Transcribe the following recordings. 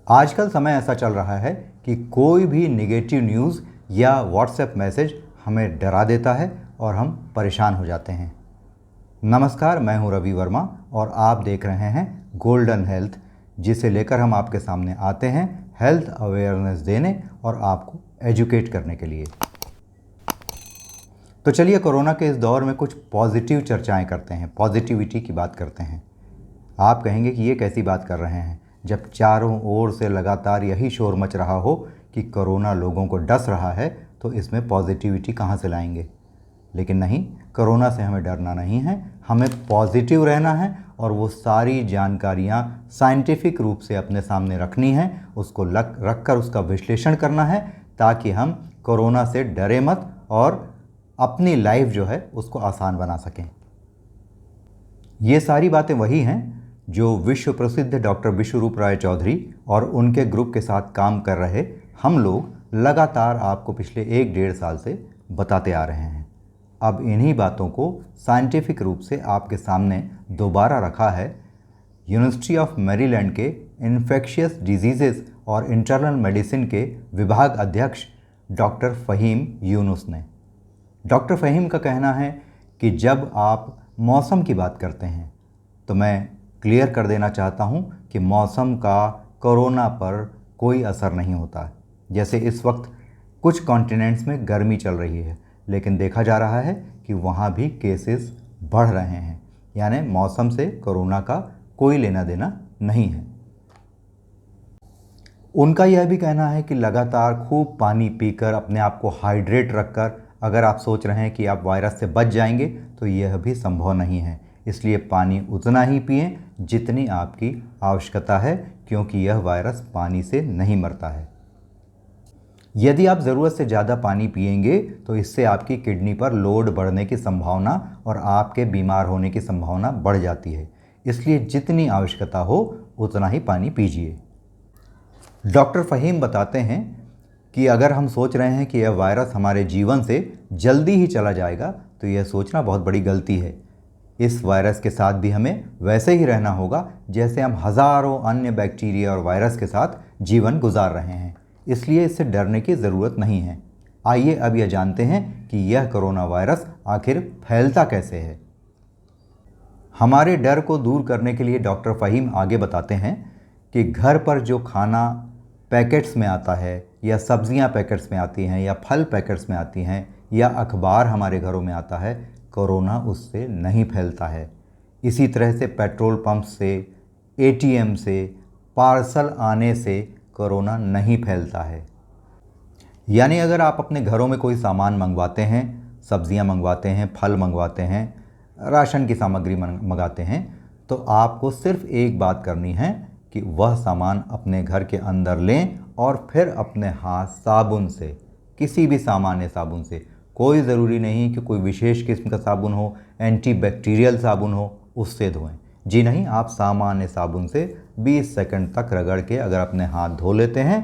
आजकल समय ऐसा चल रहा है कि कोई भी नेगेटिव न्यूज़ या व्हाट्सएप मैसेज हमें डरा देता है और हम परेशान हो जाते हैं। नमस्कार, मैं हूं रवि वर्मा और आप देख रहे हैं गोल्डन हेल्थ, जिसे लेकर हम आपके सामने आते हैं हेल्थ अवेयरनेस देने और आपको एजुकेट करने के लिए। तो चलिए कोरोना के इस दौर में कुछ पॉजिटिव चर्चाएं करते हैं, पॉजिटिविटी की बात करते हैं। आप कहेंगे कि ये कैसी बात कर रहे हैं जब चारों ओर से लगातार यही शोर मच रहा हो कि कोरोना लोगों को डस रहा है, तो इसमें पॉजिटिविटी कहाँ से लाएंगे। लेकिन नहीं, कोरोना से हमें डरना नहीं है, हमें पॉजिटिव रहना है और वो सारी जानकारियाँ साइंटिफिक रूप से अपने सामने रखनी है, उसको रख कर उसका विश्लेषण करना है ताकि हम कोरोना से डरे मत और अपनी लाइफ जो है उसको आसान बना सकें। ये सारी बातें वही हैं जो विश्व प्रसिद्ध डॉक्टर विश्वरूप राय चौधरी और उनके ग्रुप के साथ काम कर रहे हम लोग लगातार आपको पिछले 1-1.5 साल से बताते आ रहे हैं। अब इन्हीं बातों को साइंटिफिक रूप से आपके सामने दोबारा रखा है यूनिवर्सिटी ऑफ मैरीलैंड के इन्फेक्शियस डिजीज़ेस और इंटरनल मेडिसिन के विभाग अध्यक्ष डॉक्टर फ़हीम यूनुस ने। डॉक्टर फ़हीम का कहना है कि जब आप मौसम की बात करते हैं तो मैं क्लियर कर देना चाहता हूं कि मौसम का कोरोना पर कोई असर नहीं होता। जैसे इस वक्त कुछ कॉन्टिनेंट्स में गर्मी चल रही है, लेकिन देखा जा रहा है कि वहां भी केसेस बढ़ रहे हैं, यानी मौसम से कोरोना का कोई लेना देना नहीं है। उनका यह भी कहना है कि लगातार खूब पानी पीकर अपने आप को हाइड्रेट रखकर अगर आप सोच रहे हैं कि आप वायरस से बच जाएंगे तो यह भी संभव नहीं है। इसलिए पानी उतना ही पिएं जितनी आपकी आवश्यकता है, क्योंकि यह वायरस पानी से नहीं मरता है। यदि आप ज़रूरत से ज़्यादा पानी पिएंगे तो इससे आपकी किडनी पर लोड बढ़ने की संभावना और आपके बीमार होने की संभावना बढ़ जाती है। इसलिए जितनी आवश्यकता हो उतना ही पानी पीजिए। डॉक्टर फ़हीम बताते हैं कि अगर हम सोच रहे हैं कि यह वायरस हमारे जीवन से जल्दी ही चला जाएगा तो यह सोचना बहुत बड़ी गलती है। इस वायरस के साथ भी हमें वैसे ही रहना होगा जैसे हम हज़ारों अन्य बैक्टीरिया और वायरस के साथ जीवन गुजार रहे हैं। इसलिए इससे डरने की ज़रूरत नहीं है। आइए अब यह जानते हैं कि यह कोरोना वायरस आखिर फैलता कैसे है। हमारे डर को दूर करने के लिए डॉक्टर फ़हीम आगे बताते हैं कि घर पर जो खाना पैकेट्स में आता है या सब्जियां पैकेट्स में आती हैं या फल पैकेट्स में आती हैं या अखबार हमारे घरों में आता है, कोरोना उससे नहीं फैलता है। इसी तरह से पेट्रोल पंप से, एटीएम से, पार्सल आने से कोरोना नहीं फैलता है। यानी अगर आप अपने घरों में कोई सामान मंगवाते हैं, सब्जियां मंगवाते हैं, फल मंगवाते हैं, राशन की सामग्री मंगाते हैं, तो आपको सिर्फ एक बात करनी है कि वह सामान अपने घर के अंदर लें और फिर अपने हाथ साबुन से, किसी भी सामान्य साबुन से, कोई ज़रूरी नहीं कि कोई विशेष किस्म का साबुन हो, एंटीबैक्टीरियल साबुन हो, उससे धोएं। जी नहीं, आप सामान्य साबुन से 20 सेकंड तक रगड़ के अगर अपने हाथ धो लेते हैं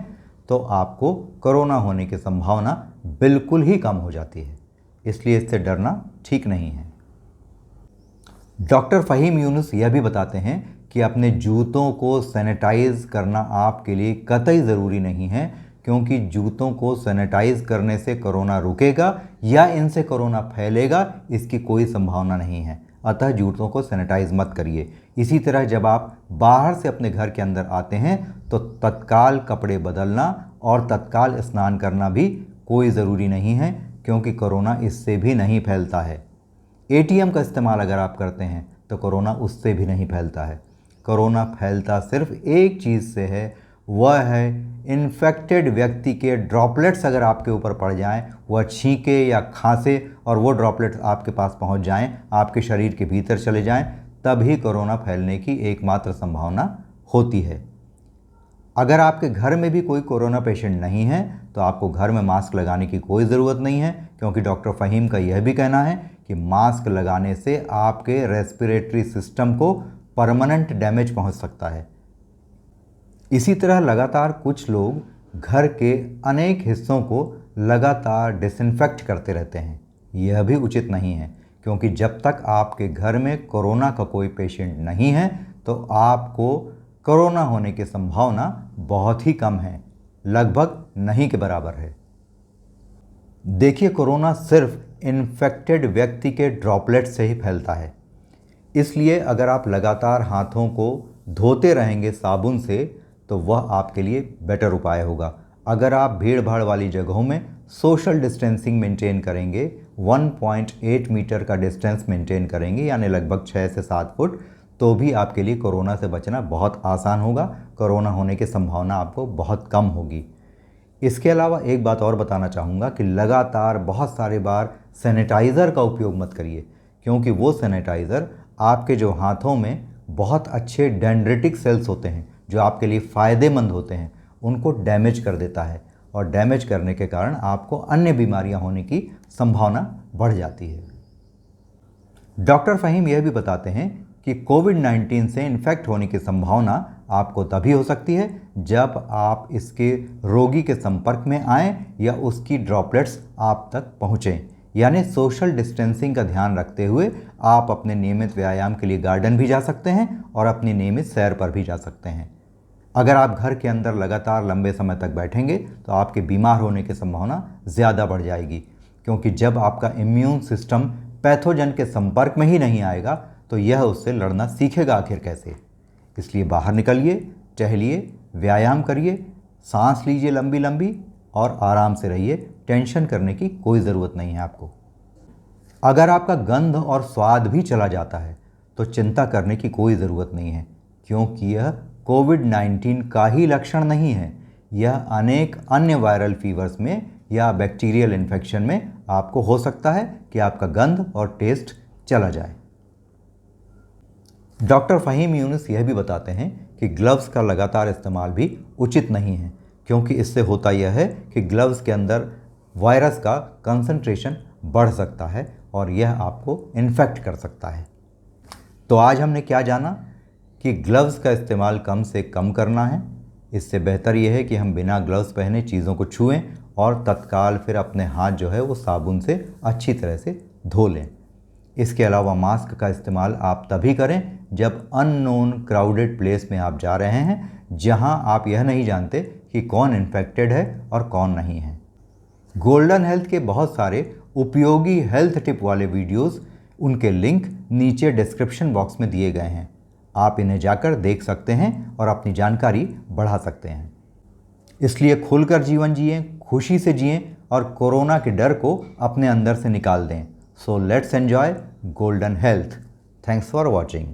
तो आपको कोरोना होने की संभावना बिल्कुल ही कम हो जाती है। इसलिए इससे डरना ठीक नहीं है। डॉक्टर फ़हीम यूनुस यह भी बताते हैं कि अपने जूतों को सैनिटाइज़ करना आपके लिए कतई ज़रूरी नहीं है, क्योंकि जूतों को सैनिटाइज़ करने से कोरोना रुकेगा या इनसे कोरोना फैलेगा, इसकी कोई संभावना नहीं है। अतः जूतों को सैनिटाइज़ मत करिए। इसी तरह जब आप बाहर से अपने घर के अंदर आते हैं तो तत्काल कपड़े बदलना और तत्काल स्नान करना भी कोई ज़रूरी नहीं है, क्योंकि कोरोना इससे भी नहीं फैलता है। एटीएम का इस्तेमाल अगर आप करते हैं तो कोरोना उससे भी नहीं फैलता है। कोरोना फैलता सिर्फ एक चीज़ से है, वह है इन्फेक्टेड व्यक्ति के ड्रॉपलेट्स अगर आपके ऊपर पड़ जाएं, वह छींके या खांसे और वो ड्रॉपलेट्स आपके पास पहुंच जाएं, आपके शरीर के भीतर चले जाएं, तभी कोरोना फैलने की एकमात्र संभावना होती है। अगर आपके घर में भी कोई कोरोना पेशेंट नहीं है तो आपको घर में मास्क लगाने की कोई ज़रूरत नहीं है, क्योंकि डॉक्टर फ़हीम का यह भी कहना है कि मास्क लगाने से आपके रेस्पिरेटरी सिस्टम को परमानेंट डैमेज पहुंच सकता है। इसी तरह लगातार कुछ लोग घर के अनेक हिस्सों को लगातार डिसइंफेक्ट करते रहते हैं। यह भी उचित नहीं है, क्योंकि जब तक आपके घर में कोरोना का कोई पेशेंट नहीं है तो आपको कोरोना होने की संभावना बहुत ही कम है, लगभग नहीं के बराबर है। देखिए, कोरोना सिर्फ इन्फेक्टेड व्यक्ति के ड्रॉपलेट से ही फैलता है, इसलिए अगर आप लगातार हाथों को धोते रहेंगे साबुन से तो वह आपके लिए बेटर उपाय होगा। अगर आप भीड़ भाड़ वाली जगहों में सोशल डिस्टेंसिंग मेंटेन करेंगे, 1.8 मीटर का डिस्टेंस मेंटेन करेंगे, यानी लगभग 6 से 7 फुट, तो भी आपके लिए कोरोना से बचना बहुत आसान होगा। कोरोना होने की संभावना आपको बहुत कम होगी। इसके अलावा एक बात और बताना चाहूँगा कि लगातार बहुत सारे बार सैनिटाइज़र का उपयोग मत करिए, क्योंकि वो सैनिटाइज़र आपके जो हाथों में बहुत अच्छे डेंड्रिटिक सेल्स होते हैं जो आपके लिए फ़ायदेमंद होते हैं, उनको डैमेज कर देता है, और डैमेज करने के कारण आपको अन्य बीमारियां होने की संभावना बढ़ जाती है। डॉक्टर फ़हीम यह भी बताते हैं कि कोविड-19 से इन्फेक्ट होने की संभावना आपको तभी हो सकती है जब आप इसके रोगी के संपर्क में आएँ या उसकी ड्रॉपलेट्स आप तक पहुँचें। यानी सोशल डिस्टेंसिंग का ध्यान रखते हुए आप अपने नियमित व्यायाम के लिए गार्डन भी जा सकते हैं और अपनी नियमित सैर पर भी जा सकते हैं। अगर आप घर के अंदर लगातार लंबे समय तक बैठेंगे तो आपके बीमार होने की संभावना ज़्यादा बढ़ जाएगी, क्योंकि जब आपका इम्यून सिस्टम पैथोजन के संपर्क में ही नहीं आएगा तो यह उससे लड़ना सीखेगा आखिर कैसे। इसलिए बाहर निकलिए, टहलिए, व्यायाम करिए, सांस लीजिए लंबी लंबी और आराम से रहिए। टेंशन करने की कोई ज़रूरत नहीं है आपको। अगर आपका गंध और स्वाद भी चला जाता है तो चिंता करने की कोई ज़रूरत नहीं है, क्योंकि यह कोविड-19 का ही लक्षण नहीं है। यह अनेक अन्य वायरल फीवर्स में या बैक्टीरियल इन्फेक्शन में आपको हो सकता है कि आपका गंध और टेस्ट चला जाए। डॉक्टर फ़हीम यूनुस यह भी बताते हैं कि ग्लव्स का लगातार इस्तेमाल भी उचित नहीं है, क्योंकि इससे होता यह है कि ग्लव्स के अंदर वायरस का कंसंट्रेशन बढ़ सकता है और यह आपको इन्फेक्ट कर सकता है। तो आज हमने क्या जाना कि ग्लव्स का इस्तेमाल कम से कम करना है। इससे बेहतर यह है कि हम बिना ग्लव्स पहने चीज़ों को छुएं और तत्काल फिर अपने हाथ जो है वो साबुन से अच्छी तरह से धो लें। इसके अलावा मास्क का इस्तेमाल आप तभी करें जब अननोन क्राउडेड प्लेस में आप जा रहे हैं, जहां आप यह नहीं जानते कि कौन इन्फेक्टेड है और कौन नहीं है। गोल्डन हेल्थ के बहुत सारे उपयोगी हेल्थ टिप वाले वीडियोस, उनके लिंक नीचे डिस्क्रिप्शन बॉक्स में दिए गए हैं। आप इन्हें जाकर देख सकते हैं और अपनी जानकारी बढ़ा सकते हैं। इसलिए खुलकर जीवन जिएं, खुशी से जिएं और कोरोना के डर को अपने अंदर से निकाल दें। So let's enjoy golden health. Thanks for watching.